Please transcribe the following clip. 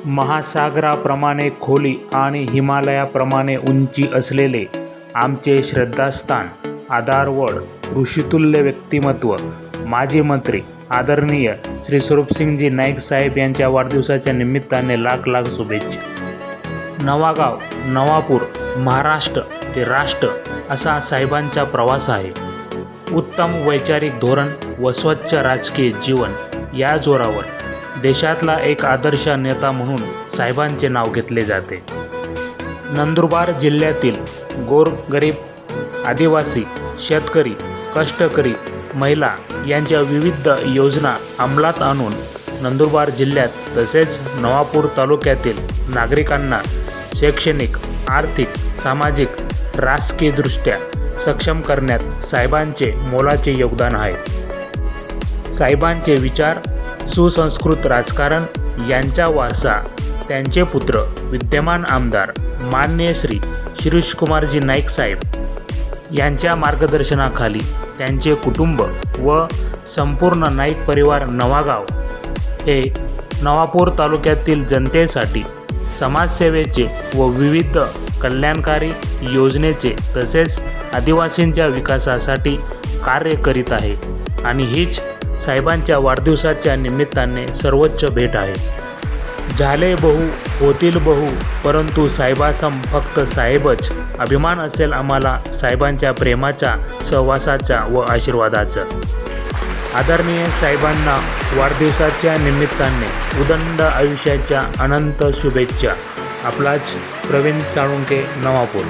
महासागराप्रमाणे खोली आणि हिमालयाप्रमाणे उंची असलेले आमचे श्रद्धास्थान, आधारवड, ऋषितुल्य व्यक्तिमत्व, माजी मंत्री आदरणीय श्री स्वरूपसिंगजी नाईक साहेब यांच्या वाढदिवसाच्या निमित्ताने लाख लाख शुभेच्छा। नवागाव, नवापूर, महाराष्ट्र ते राष्ट्र असा साहेबांचा प्रवास आहे। उत्तम वैचारिक धोरण व स्वच्छ राजकीय जीवन या जोरावर देशातला एक आदर्श नेता म्हणून साहेबांचे नाव घेतले जाते। नंदुरबार जिल्ह्यातील गोरगरीब, आदिवासी, शेतकरी, कष्टकरी, महिला यांच्या विविध योजना अंमलात आणून नंदुरबार जिल्ह्यात तसेच नवापूर तालुक्यातील नागरिकांना शैक्षणिक, आर्थिक, सामाजिक, राजकीयदृष्ट्या सक्षम करण्यात साहेबांचे मोलाचे योगदान आहे। साहेबांचे विचार, सुसंस्कृत राजकारण यांचा वारसा त्यांचे पुत्र विद्यमान आमदार माननीय श्री शिरीषकुमारजी नाईक साहेब यांच्या मार्गदर्शनाखाली त्यांचे कुटुंब व संपूर्ण नाईक परिवार नवागाव हे नवापूर तालुक्यातील जनतेसाठी समाजसेवेचे व विविध कल्याणकारी योजनेचे तसेच आदिवासींच्या विकासासाठी कार्य करीत आहे आणि हीच साहेबांच्या वाढदिवसाच्या निमित्ताने सर्वोच्च भेट आहे। झाले बहु होतील बहु, परंतु साहेबासम फक्त साहेबच। अभिमान असेल आम्हाला साहेबांच्या प्रेमाचा, सहवासाचा व आशीर्वादाचा। आदरणीय साहेबांना वाढदिवसाच्या निमित्ताने उदंड आयुष्याच्या अनंत शुभेच्छा। आपलाच प्रवीण साळुंके, नवापूर।